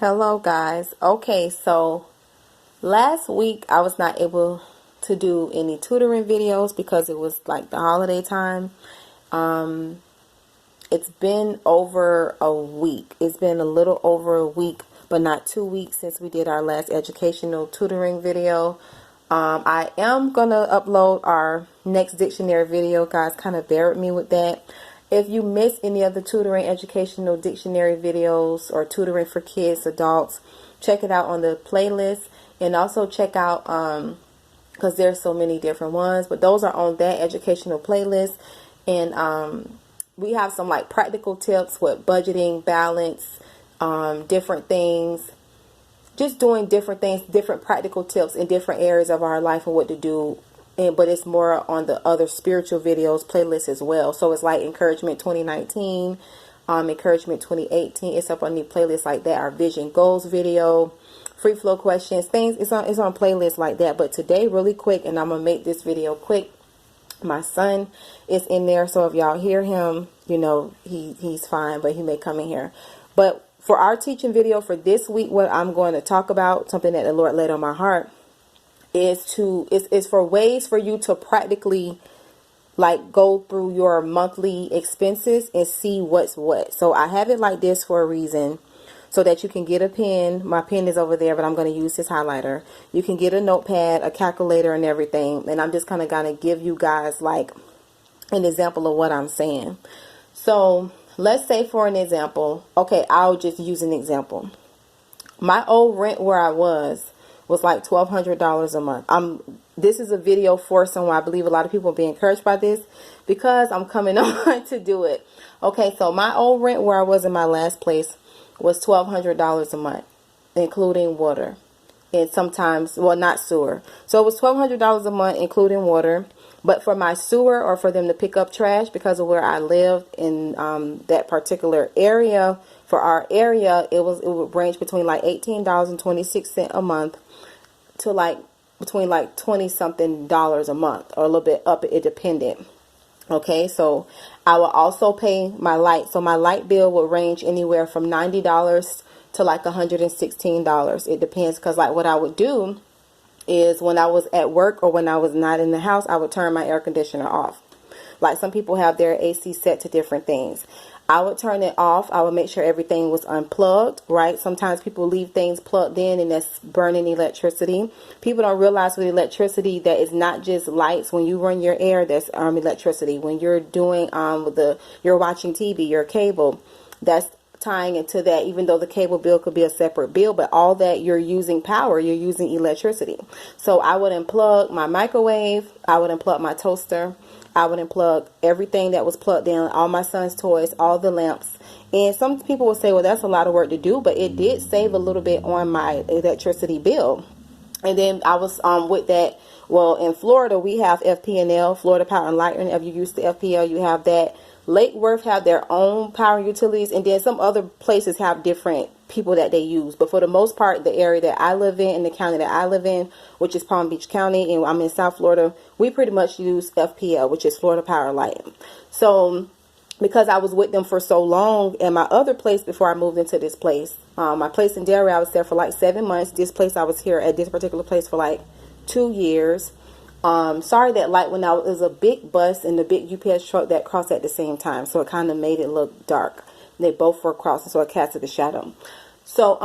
Hello guys. Okay, so last week I was not able to do any tutoring videos because it was like the holiday time. Um it's been over a week. It's been a little over a week, but not 2 weeks since we did our last educational tutoring video. I am gonna upload our next dictionary video, guys. Kind of bear with me with that. If you miss any of the tutoring educational dictionary videos or tutoring for kids, adults, check it out on the playlist, and also check out because there's so many different ones, but those are on that educational playlist. And we have some like practical tips with budgeting, balance, different things, just doing different things, different practical tips in different areas of our life and what to do. But it's more on the other spiritual videos playlist as well. So it's like encouragement 2019, encouragement 2018. It's up on the playlist like that. Our vision goals video, free flow questions, things. It's on playlists like that. But today, really quick, and I'm gonna make this video quick. My son is in there, so if y'all hear him, you know he's fine, but he may come in here. But for our teaching video for this week, what I'm going to talk about, something that the Lord laid on my heart, is for ways for you to practically like go through your monthly expenses and see what's what. So I have it like this for a reason, so that you can get a pen. My pen is over there, but I'm going to use this highlighter. You can get a notepad, a calculator, and everything. And I'm just kind of going to give you guys like an example of what I'm saying. So let's say for an example, okay, I'll just use an example. My old rent where I was like $1,200 a month. This is a video for someone. I believe a lot of people will be encouraged by this because I'm coming on to do it. Okay, so my old rent where I was in my last place was $1,200 a month, including water, and sometimes, well, not sewer. So it was $1,200 a month, including water. But for my sewer, or for them to pick up trash, because of where I lived in that particular area, for our area, it would range between like $18.26 a month to like between like 20 something dollars a month, or a little bit up, it depended. Okay, so I will also pay my light. So my light bill will range anywhere from $90 to like $116. It depends, because like what I would do is when I was at work or when I was not in the house, I would turn my air conditioner off. Like some people have their AC set to different things. I would turn it off. I would make sure everything was unplugged, right? Sometimes people leave things plugged in and that's burning electricity. People don't realize with electricity that it's not just lights. When you run your air, that's electricity. When you're doing you're watching TV, your cable, that's tying into that, even though the cable bill could be a separate bill, but all that you're using power, you're using electricity. So I would unplug my microwave, I would unplug my toaster, I would unplug everything that was plugged in, all my son's toys, all the lamps. And some people will say, well, that's a lot of work to do, but it did save a little bit on my electricity bill. And then I was with that, well, in Florida, we have FP&L, Florida Power and Lighting. If you use the FPL, you have that. Lake Worth have their own power utilities, and then some other places have different people that they use. But for the most part, the area that I live in the county that I live in, which is Palm Beach County, and I'm in South Florida, we pretty much use FPL, which is Florida Power and Lighting. So because I was with them for so long in my other place before I moved into this place, my place in Delray, I was there for like 7 months. This place, I was here at this particular place for like 2 years. Sorry that light went out. It was a big bus and the big UPS truck that crossed at the same time, so it kind of made it look dark. They both were crossing, so it casted a shadow. So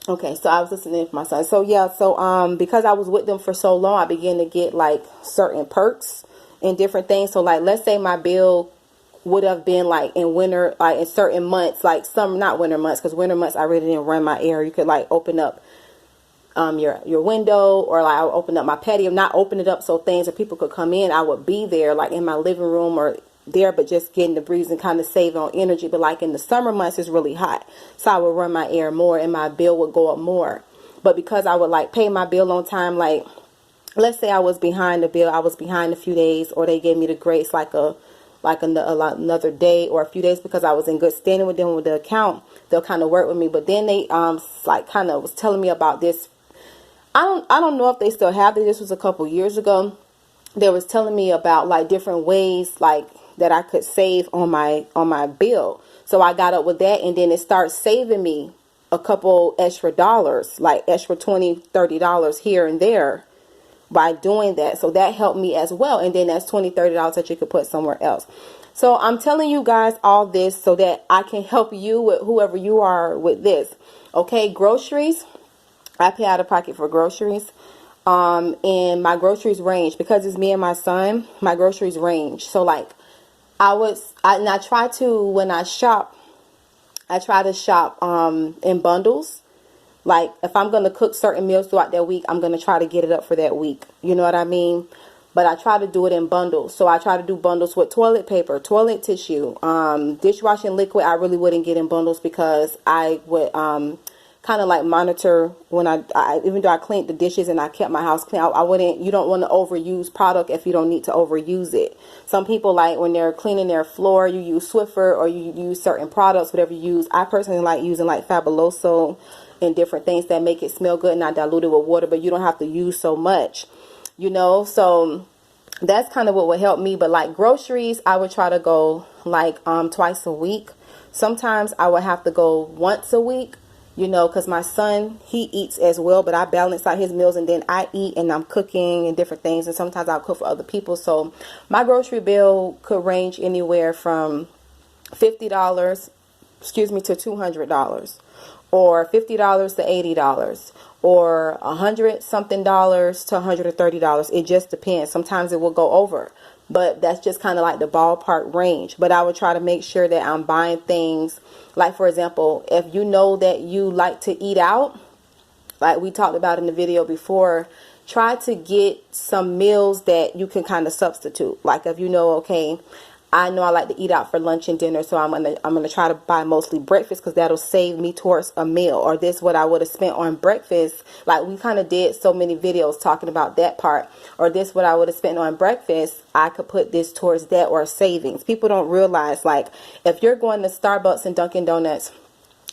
okay, so I was listening to my son. So yeah, so because I was with them for so long, I began to get like certain perks and different things. So like, let's say my bill would have been like in winter, like in certain months, like some, not winter months, because winter months I really didn't run my air. You could like open up your window, or like I would open up my patio, not open it up so things or people could come in. I would be there like in my living room or there, but just getting the breeze and kind of save on energy. But like in the summer months, it's really hot, so I would run my air more and my bill would go up more. But because I would like pay my bill on time, like let's say I was behind the bill, I was behind a few days, or they gave me the grace like another day or a few days, because I was in good standing with them with the account, they'll kind of work with me. But then they like kind of was telling me about this. I don't know if they still have it. This was a couple years ago. They was telling me about like different ways like that I could save on my bill. So I got up with that, and then it starts saving me a couple extra dollars, like extra $20-$30 here and there by doing that. So that helped me as well. And then that's $20-$30 that you could put somewhere else. So I'm telling you guys all this so that I can help you with whoever you are with this. Okay, groceries. I pay out of pocket for groceries. And my groceries range, because it's me and my son, my groceries range. So like I try to, when I shop, I try to shop in bundles. Like if I'm going to cook certain meals throughout that week, I'm going to try to get it up for that week. You know what I mean? But I try to do it in bundles. So I try to do bundles with toilet paper, toilet tissue, dishwashing liquid. I really wouldn't get in bundles because I would kind of like monitor when I even though I cleaned the dishes and I kept my house clean, I wouldn't, you don't want to overuse product if you don't need to overuse it. Some people, like when they're cleaning their floor, you use Swiffer or you use certain products, whatever you use. I personally like using like Fabuloso and different things that make it smell good, and I dilute it with water, but you don't have to use so much, you know. So that's kind of what would help me. But like groceries, I would try to go like twice a week. Sometimes I would have to go once a week, you know, because my son, he eats as well, but I balance out his meals, and then I eat and I'm cooking and different things, and sometimes I'll cook for other people. So my grocery bill could range anywhere from $50 to $200, or $50 to $80, or $100 something to $130. It just depends. Sometimes it will go over, but that's just kind of like the ballpark range. But I would try to make sure that I'm buying things, like for example, if you know that you like to eat out, like we talked about in the video before, try to get some meals that you can kind of substitute. Like if you know, okay, I know I like to eat out for lunch and dinner, so I'm gonna try to buy mostly breakfast because that'll save me towards a meal. Or this what I would have spent on breakfast. Like we kind of did so many videos talking about that part. Or this what I would have spent on breakfast, I could put this towards that, or savings. People don't realize, like if you're going to Starbucks and Dunkin' Donuts,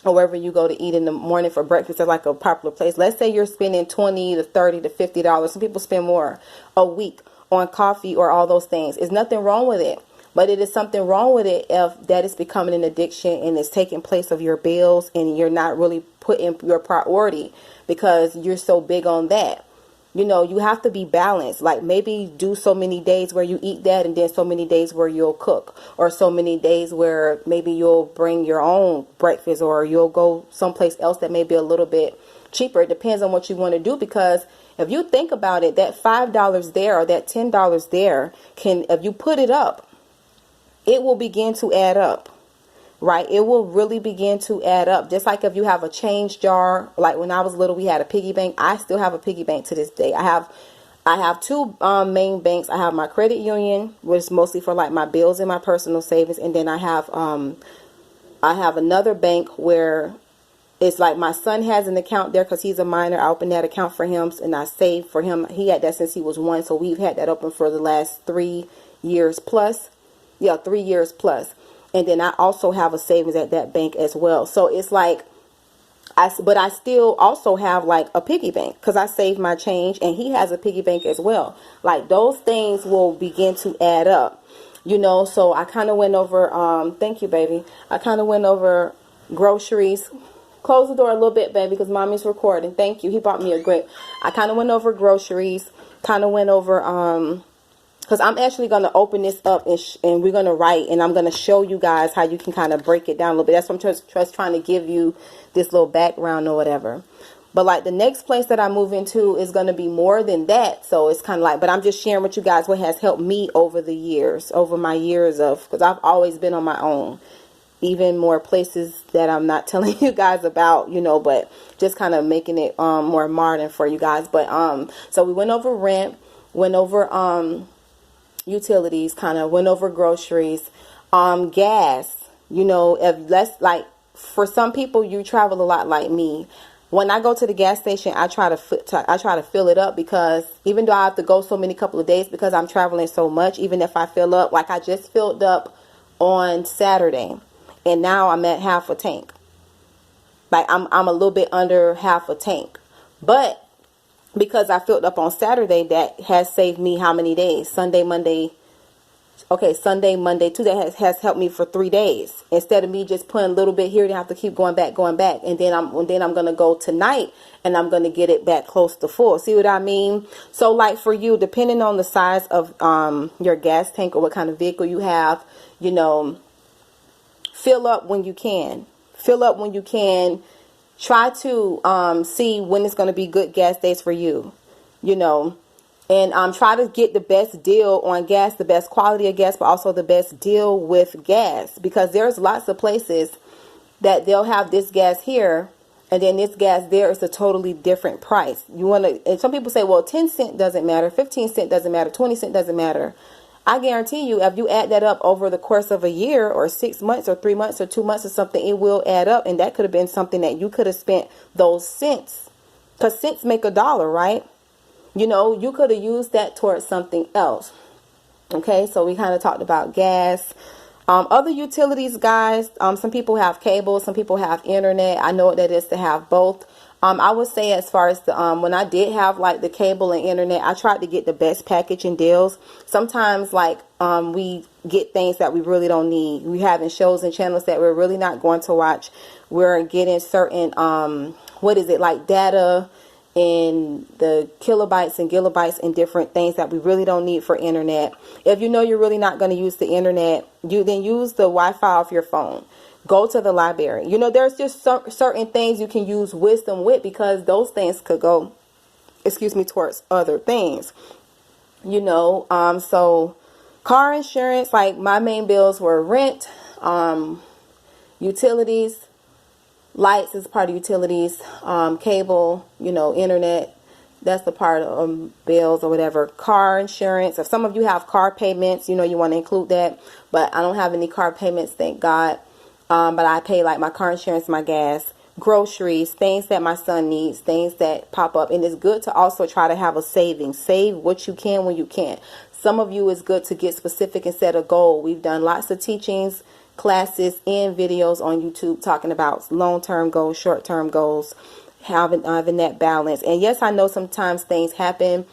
or wherever you go to eat in the morning for breakfast at like a popular place, let's say you're spending $20 to $30 to $50. Some people spend more a week on coffee or all those things. There's nothing wrong with it. But it is something wrong with it if that is becoming an addiction and it's taking place of your bills, and you're not really putting your priority because you're so big on that. You know, you have to be balanced. Like maybe do so many days where you eat that, and then so many days where you'll cook, or so many days where maybe you'll bring your own breakfast, or you'll go someplace else that may be a little bit cheaper. It depends on what you want to do, because if you think about it, that $5 there or that $10 there can, if you put it up, it will begin to add up, right? It will really begin to add up. Just like if you have a change jar, like when I was little, we had a piggy bank. I still have a piggy bank to this day. I have two main banks. I have my credit union, which is mostly for like my bills and my personal savings. And then I have another bank where it's like my son has an account there because he's a minor. I opened that account for him and I saved for him. He had that since he was 1. So we've had that open for the last 3 years plus. Yeah, 3 years plus. And then I also have a savings at that bank as well. So it's like, but I still also have like a piggy bank because I save my change, and he has a piggy bank as well. Like those things will begin to add up, you know. So I kind of went over, thank you, baby. I kind of went over groceries. Close the door a little bit, baby, because mommy's recording. Thank you. He bought me a grape. I kind of went over groceries, kind of went over, because I'm actually going to open this up and we're going to write, and I'm going to show you guys how you can kind of break it down a little bit. That's what I'm just trying to give you this little background or whatever. But like the next place that I move into is going to be more than that. So it's kind of like, but I'm just sharing with you guys what has helped me over the years, over my years of, because I've always been on my own. Even more places that I'm not telling you guys about, you know, but just kind of making it more modern for you guys. But so we went over rent, went over utilities, kind of went over groceries, gas, you know. If less, like for some people, you travel a lot like me. When I go to the gas station, I try to fill it up, because even though I have to go so many couple of days because I'm traveling so much, even if I fill up, like I just filled up on Saturday and now I'm at half a tank. Like I'm a little bit under half a tank, but because I filled up on Saturday, that has saved me how many days? Sunday, Monday, Okay, Sunday, Monday, Tuesday has helped me for 3 days. Instead of me just putting a little bit here, to have to keep going back. And then I'm gonna go tonight and I'm gonna get it back close to full. See what I mean? So like for you, depending on the size of your gas tank or what kind of vehicle you have, you know, fill up when you can. Fill up when you can. Try to see when it's gonna be good gas days for you. You know. And try to get the best deal on gas, the best quality of gas, but also the best deal with gas. Because there's lots of places that they'll have this gas here, and then this gas there is a totally different price. You want to, and some people say, well, 10 cent doesn't matter, 15 cent doesn't matter, 20 cent doesn't matter. I guarantee you, if you add that up over the course of a year or 6 months or 3 months or 2 months or something, it will add up. And that could have been something that you could have spent those cents, because cents make a dollar, right? You know, you could have used that towards something else. Okay, so we kind of talked about gas. Other utilities, guys, some people have cable, some people have internet. I know what that is to have both. I would say as far as the when I did have like the cable and internet, I tried to get the best package and deals. Sometimes like we get things that we really don't need. We having shows and channels that we're really not going to watch. We're getting certain like data and the kilobytes and gigabytes and different things that we really don't need for internet. If you know you're really not going to use the internet, you then use the Wi-Fi off your phone. Go to the library. You know, there's just certain things you can use wisdom with, because those things could go, towards other things. You know, so car insurance, like my main bills were rent, utilities. Lights is part of utilities, cable, you know, internet, that's the part of bills or whatever. Car insurance. If some of you have car payments, you know, you want to include that. But I don't have any car payments, thank God. But I pay like my car insurance, my gas, groceries, things that my son needs, things that pop up. And it's good to also try to have a savings. Save what you can when you can. Some of you, it's good to get specific and set a goal. We've done lots of teachings, classes, and videos on YouTube talking about long-term goals, short-term goals, having that balance. And yes, I know sometimes things happen,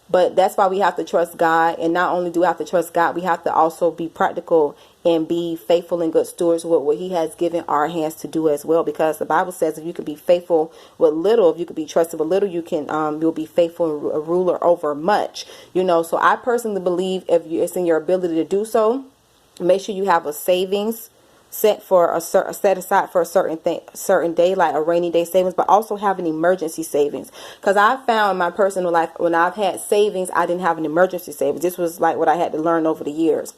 but that's why we have to trust God. And not only do we have to trust God, we have to also be practical and be faithful and good stewards with what He has given our hands to do as well. Because the Bible says if you can be faithful with little, if you can be trusted with little, you can you'll be faithful, a ruler over much. You know, so I personally believe if it's in your ability to do so, make sure you have a savings set aside for a certain day, like a rainy day savings, but also have an emergency savings. Because I found in my personal life, when I've had savings, I didn't have an emergency savings. This was like what I had to learn over the years.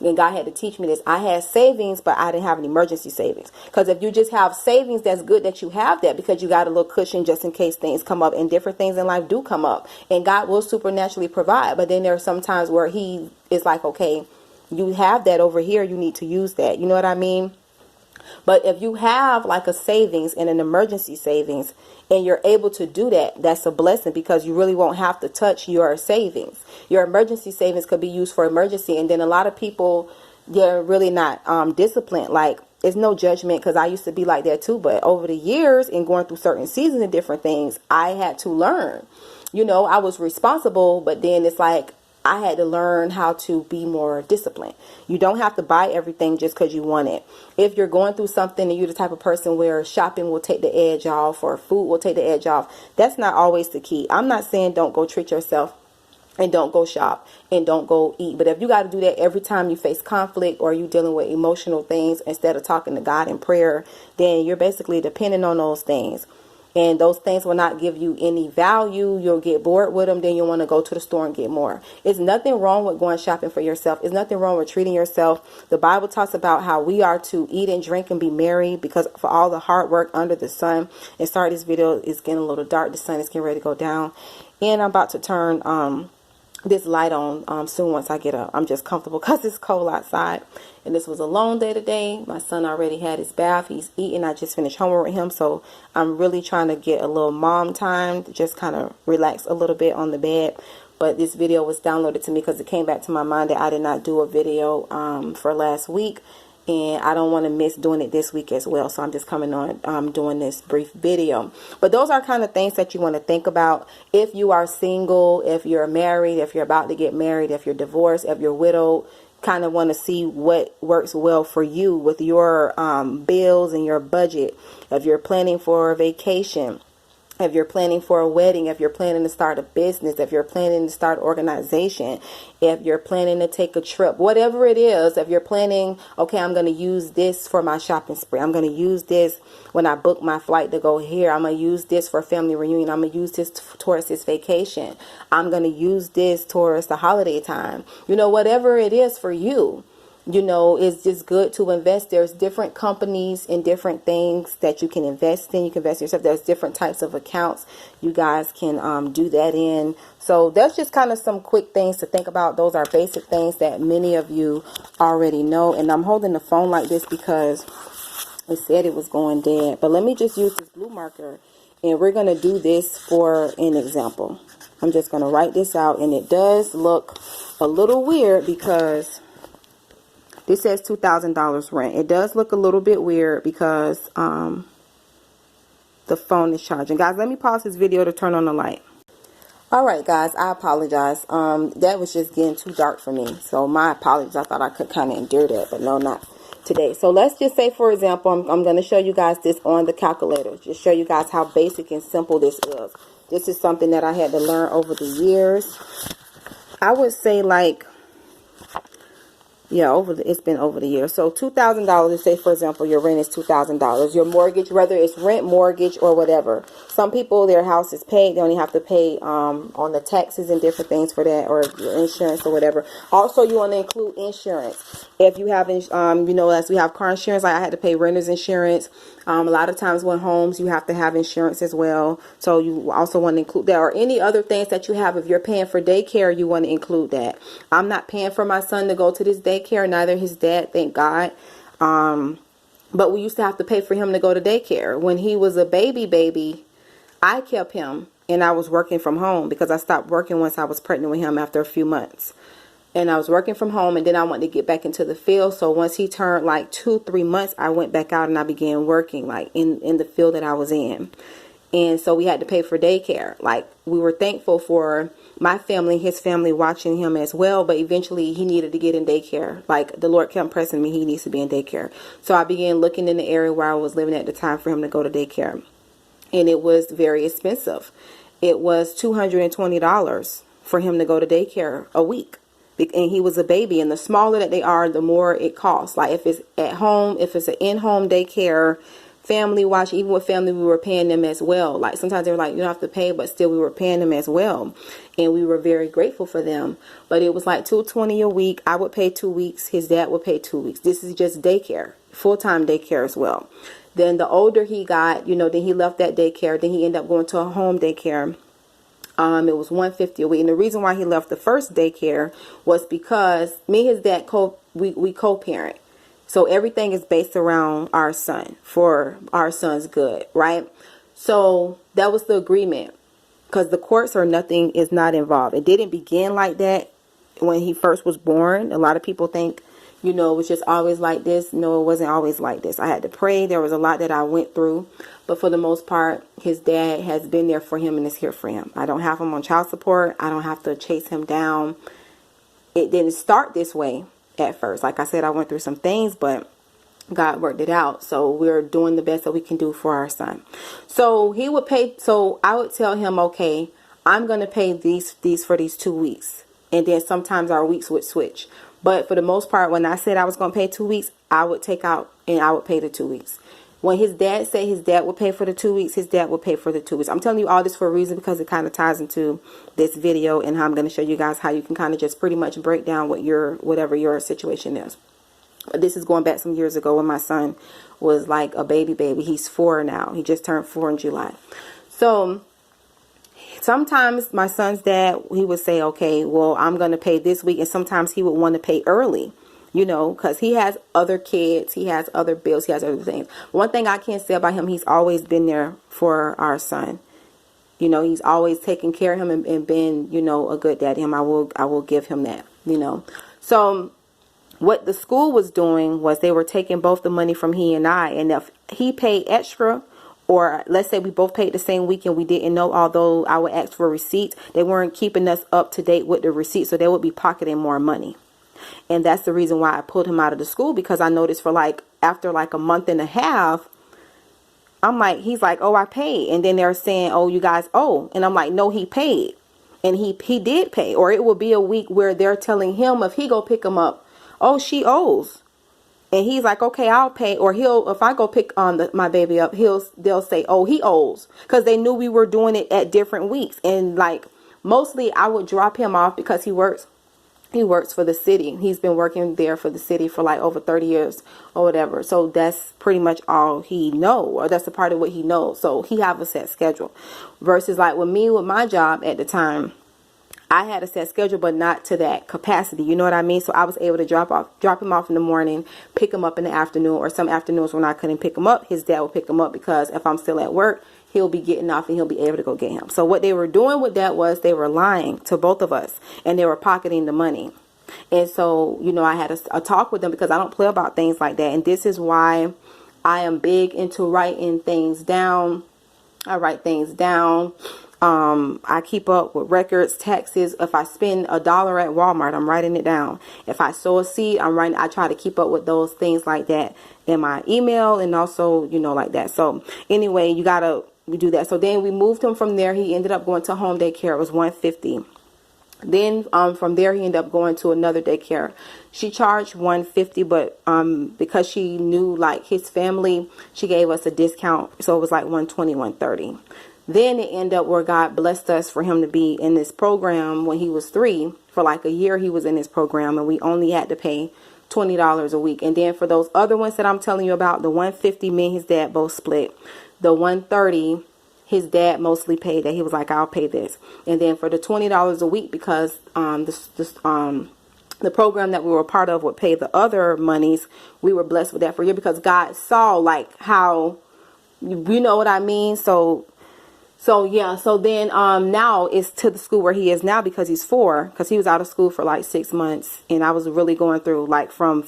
And God had to teach me this. I had savings, but I didn't have an emergency savings. Because if you just have savings, that's good that you have that, because you got a little cushion just in case things come up, and different things in life do come up. And God will supernaturally provide. But then there are some times where He is like, okay, you have that over here, you need to use that. You know what I mean? But if you have like a savings and an emergency savings, and you're able to do that, that's a blessing, because you really won't have to touch your savings. Your emergency savings could be used for emergency. And then a lot of people, they're really not disciplined. Like, it's no judgment, because I used to be like that too. But over the years and going through certain seasons and different things, I had to learn. You know, I was responsible, but then it's like I had to learn how to be more disciplined. You don't have to buy everything just because you want it. If you're going through something and you're the type of person where shopping will take the edge off, or food will take the edge off, that's not always the key. I'm not saying don't go treat yourself and don't go shop and don't go eat. But if you got to do that every time you face conflict or you dealing with emotional things instead of talking to God in prayer, then you're basically depending on those things. And those things will not give you any value. You'll get bored with them. Then you'll want to go to the store and get more. It's nothing wrong with going shopping for yourself. It's nothing wrong with treating yourself. The Bible talks about how we are to eat and drink and be merry, because for all the hard work under the sun. And sorry, this video is getting a little dark. The sun is getting ready to go down. And I'm about to turn this light on soon once I get up. I'm just comfortable because it's cold outside. And this was a long day today. My son already had his bath. He's eating. I just finished homework with him. So I'm really trying to get a little mom time to just kind of relax a little bit on the bed. But this video was downloaded to me because it came back to my mind that I did not do a video for last week. And I don't want to miss doing it this week as well. So I'm just coming on doing this brief video. But those are kind of things that you want to think about. If you are single, if you're married, if you're about to get married, if you're divorced, if you're widowed, kind of want to see what works well for you with your bills and your budget. If you're planning for a vacation, if you're planning for a wedding, if you're planning to start a business, if you're planning to start an organization, if you're planning to take a trip, whatever it is, if you're planning, okay, I'm going to use this for my shopping spree. I'm going to use this when I book my flight to go here. I'm going to use this for a family reunion. I'm going to use this towards this vacation. I'm going to use this towards the holiday time. You know, whatever it is for you. You know, it's just good to invest. There's different companies and different things that you can invest in. You can invest in yourself. There's different types of accounts you guys can do that in. So that's just kind of some quick things to think about. Those are basic things that many of you already know. And I'm holding the phone like this because it said it was going dead. But let me just use this blue marker, and we're going to do this for an example. I'm just going to write this out, and it does look a little weird because this says $2,000 rent. It does look a little bit weird because the phone is charging. Guys, let me pause this video to turn on the light. Alright guys, I apologize. That was just getting too dark for me. So my apologies. I thought I could kind of endure that, but no, not today. So let's just say, for example, I'm going to show you guys this on the calculator. Just show you guys how basic and simple this is. This is something that I had to learn over the years. I would say like, yeah, it's been over the years. So $2,000, let's say, for example, your rent is $2,000. Your mortgage, whether it's rent, mortgage, or whatever. Some people, their house is paid. They only have to pay on the taxes and different things for that, or your insurance or whatever. Also, you want to include insurance. If you have, you know, as we have car insurance, like I had to pay renter's insurance. A lot of times when homes, you have to have insurance as well. So you also want to include that, or any other things that you have. If you're paying for daycare, you want to include that. I'm not paying for my son to go to this daycare, neither his dad, thank God. But we used to have to pay for him to go to daycare. When he was a baby, I kept him, and I was working from home because I stopped working once I was pregnant with him after a few months. And I was working from home, and then I wanted to get back into the field. So once he turned like 2-3 months, I went back out and I began working like in the field that I was in. And so we had to pay for daycare. Like, we were thankful for my family, his family watching him as well. But eventually he needed to get in daycare. Like, the Lord kept pressing me, he needs to be in daycare. So I began looking in the area where I was living at the time for him to go to daycare. And it was very expensive. It was $220 for him to go to daycare a week. And he was a baby, and the smaller that they are, the more it costs. Like, if it's at home, if it's an in-home daycare, family watch, even with family, we were paying them as well. Like, sometimes they were like, you don't have to pay, but still we were paying them as well. And we were very grateful for them. But it was like $220 a week. I would pay 2 weeks. His dad would pay 2 weeks. This is just daycare, full-time daycare as well. Then the older he got, you know, then he left that daycare. Then he ended up going to a home daycare. It was $150 a week. And the reason why he left the first daycare was because me and his dad, we co-parent. So everything is based around our son, for our son's good, right? So that was the agreement, because the courts or nothing is not involved. It didn't begin like that when he first was born. A lot of people think, you know, it was just always like this. No, it wasn't always like this. I had to pray. There was a lot that I went through. But for the most part, his dad has been there for him and is here for him. I don't have him on child support. I don't have to chase him down. It didn't start this way at first. Like I said, I went through some things, but God worked it out. So we're doing the best that we can do for our son. So he would pay. So I would tell him, okay, I'm going to pay these for these 2 weeks. And then sometimes our weeks would switch. But for the most part, when I said I was going to pay 2 weeks, I would take out and I would pay the 2 weeks. When his dad said his dad would pay for the 2 weeks, his dad would pay for the 2 weeks. I'm telling you all this for a reason, because it kind of ties into this video and how I'm going to show you guys how you can kind of just pretty much break down whatever your situation is. But this is going back some years ago when my son was like a baby. He's 4 now. He just turned 4 in July. So sometimes my son's dad, he would say, okay, well, I'm going to pay this week. And sometimes he would want to pay early, you know, because he has other kids. He has other bills. He has other things. One thing I can say about him, he's always been there for our son. You know, he's always taken care of him and been, you know, a good dad to him. I will give him that, you know. So what the school was doing was they were taking both the money from he and I. And if he paid extra, or let's say we both paid the same week and we didn't know, although I would ask for receipts, they weren't keeping us up to date with the receipts. So they would be pocketing more money. And that's the reason why I pulled him out of the school, because I noticed for like, after like a month and a half, I'm like, he's like, oh, I paid. And then they're saying, oh, you guys owe. And I'm like, no, he paid. And he did pay. Or it will be a week where they're telling him, if he go pick him up, oh, she owes. And he's like, okay, I'll pay. Or if I go pick my baby up, they'll say, oh, he owes. Because they knew we were doing it at different weeks. And like, mostly I would drop him off because he works for the city. He's been working there for the city for like over 30 years or whatever. So that's pretty much all he knows, or that's a part of what he knows. So he have a set schedule. Versus like with my job at the time, I had a set schedule, but not to that capacity. You know what I mean? So I was able to drop him off in the morning, pick him up in the afternoon, or some afternoons when I couldn't pick him up, his dad would pick him up, because if I'm still at work, he'll be getting off and he'll be able to go get him. So what they were doing with that was they were lying to both of us, and they were pocketing the money. And so, you know, I had a talk with them, because I don't play about things like that. And this is why I am big into writing things down. I write things down. I keep up with records, taxes. If I spend $1 at Walmart, I'm writing it down. If I sow a seed, I try to keep up with those things like that in my email, and also, you know, like that. So anyway, we do that. So then we moved him from there. He ended up going to home daycare. It was $150. Then from there he ended up going to another daycare. She charged $150, but because she knew like his family, she gave us a discount, so it was like $120, $130. Then it ended up where God blessed us for him to be in this program when he was 3. For like a year he was in this program, and we only had to pay $20 a week. And then for those other ones that I'm telling you about, the $150, me and his dad both split. The $130, his dad mostly paid that. He was like, I'll pay this. And then for the $20 a week, because the program that we were a part of would pay the other monies, we were blessed with that for a year, because God saw like how, you know what I mean? So yeah, so then now it's to the school where he is now, because he's 4, because he was out of school for like 6 months, and I was really going through like from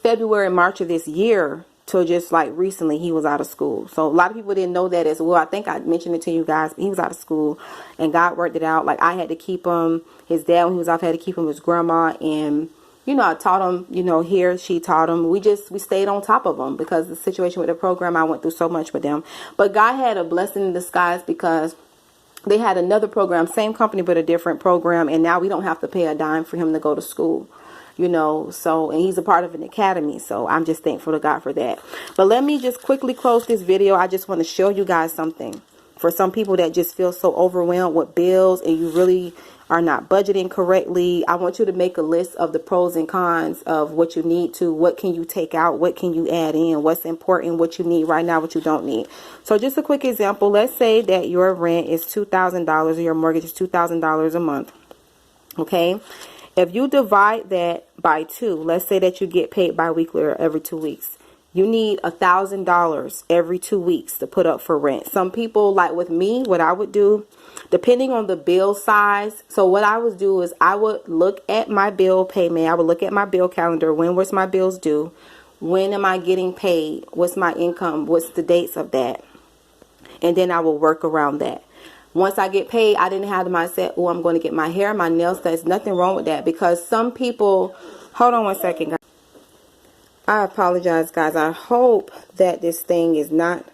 February, March of this year till just like recently he was out of school. So a lot of people didn't know that as well. I think I mentioned it to you guys. He was out of school, and God worked it out. Like I had to keep him. His dad, when he was off, had to keep him. His grandma, and you know, I taught him, you know, here, she taught him. We stayed on top of them, because the situation with the program, I went through so much with them. But God had a blessing in disguise, because they had another program, same company, but a different program. And now we don't have to pay a dime for him to go to school, you know. So, and he's a part of an academy. So I'm just thankful to God for that. But let me just quickly close this video. I just want to show you guys something. For some people that just feel so overwhelmed with bills, and you really are not budgeting correctly, I want you to make a list of the pros and cons of what you need to, what can you take out, what can you add in, what's important, what you need right now, what you don't need. So just a quick example, let's say that your rent is $2,000 or your mortgage is $2,000 a month. Okay, if you divide that by 2, let's say that you get paid bi-weekly or every 2 weeks. You need $1,000 every 2 weeks to put up for rent. Some people, like with me, what I would do, depending on the bill size. So what I would do is I would look at my bill payment. I would look at my bill calendar. When was my bills due? When am I getting paid? What's my income? What's the dates of that? And then I will work around that. Once I get paid, I didn't have the mindset, oh, I'm going to get my hair, my nails. There's nothing wrong with that, because some people, hold on one second, guys. I apologize, guys. I hope that this thing is not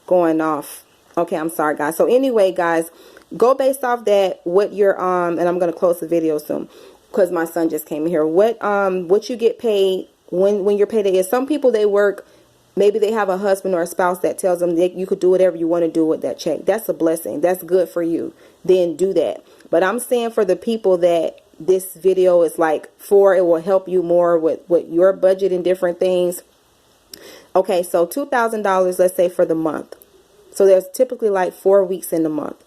going off. Okay, I'm sorry, guys. So anyway, guys, go based off that, what you're, and I'm going to close the video soon, because my son just came in here. What you get paid, when your payday is. Some people, they work, maybe they have a husband or a spouse that tells them that you could do whatever you want to do with that check. That's a blessing. That's good for you. Then do that. But I'm saying for the people that this video is like for, it will help you more with your budget and different things. Okay, so $2,000, let's say for the month. So there's typically like 4 weeks in the month.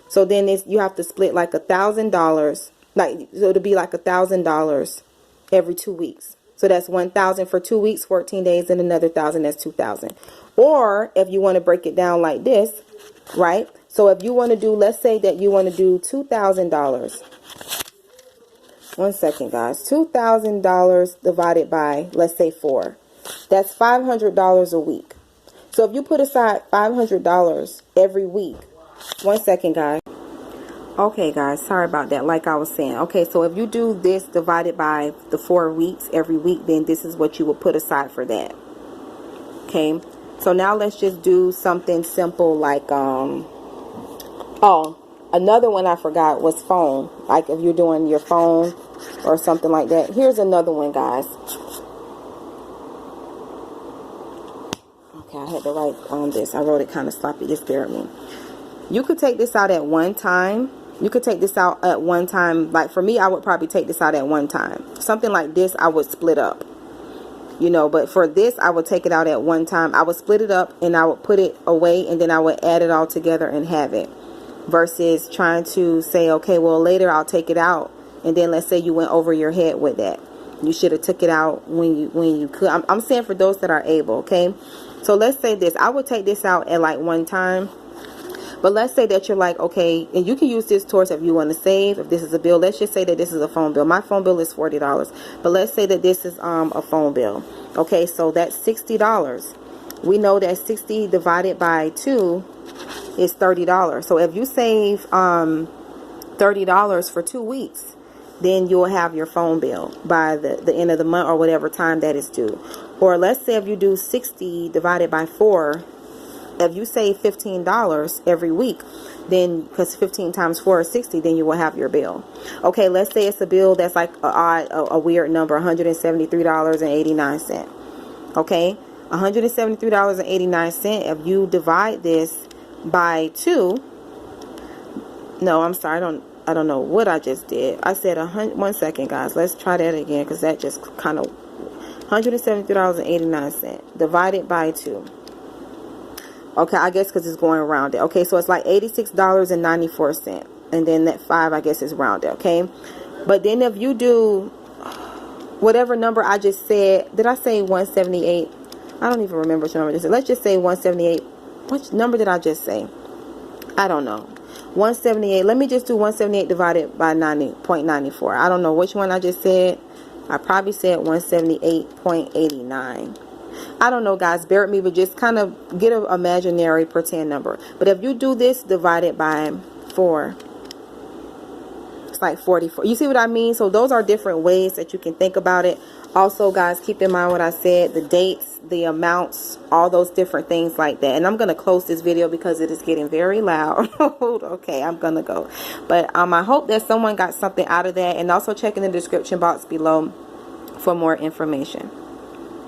So then you have to split like $1,000, like, so it'll be like $1,000 every 2 weeks. So that's 1,000 for 2 weeks, 14 days, and another 1,000, that's 2,000. Or if you want to break it down like this, right? So if you want to do, let's say that you want to do $2,000. One second, guys. $2,000 divided by, let's say 4. That's $500 a week. So if you put aside $500 every week, one second, guys. Okay, guys, sorry about that. Like I was saying, okay, so if you do this divided by the 4 weeks every week, then this is what you would put aside for that. Okay, so now let's just do something simple like oh, another one I forgot was phone. Like if you're doing your phone or something like that. Here's another one, guys. Okay, I had to write on this. I wrote it kind of sloppy. Just bear with me. You could take this out at one time. You could take this out at one time. Like for me, I would probably take this out at one time. Something like this, I would split up. You know, but for this, I would take it out at one time. I would split it up and I would put it away and then I would add it all together and have it. Versus trying to say, okay, well, later I'll take it out. And then let's say you went over your head with that. You should have took it out when you could. I'm saying for those that are able, okay? So let's say this. I would take this out at like one time. But let's say that you're like, okay, and you can use this towards if you want to save. If this is a bill, let's just say that this is a phone bill. My phone bill is $40. But let's say that this is a phone bill. Okay, so that's $60. We know that 60 divided by 2 is $30. So if you save $30 for 2 weeks, then you'll have your phone bill by the end of the month or whatever time that is due. Or let's say if you do 60 divided by 4, if you save $15 every week, then because 15 times 4 is 60, then you will have your bill. Okay, let's say it's a bill that's like a weird number, $173.89. Okay, $173.89. If you divide this by 2, no, I'm sorry, I don't know what I just did. I said 1 second, guys. Let's try that again because that just kind of $173.89 divided by 2. Okay, I guess because it's going around it. Okay, so it's like $86.94. And then that 5, I guess, is rounded. Okay, but then if you do whatever number I just said, did I say 178? I don't even remember which number I just said. Let's just say 178. Which number did I just say? I don't know. 178. Let me just do 178 divided by 90.94. I don't know which one I just said. I probably said 178.89. I don't know, guys. Bear with me, but just kind of get an imaginary pretend number. But if you do this divided by 4, it's like 44. You see what I mean? So those are different ways that you can think about it. Also, guys, keep in mind what I said, the dates, the amounts, all those different things like that. And I'm going to close this video because it is getting very loud. Okay, I'm going to go. But I hope that someone got something out of that. And also check in the description box below for more information.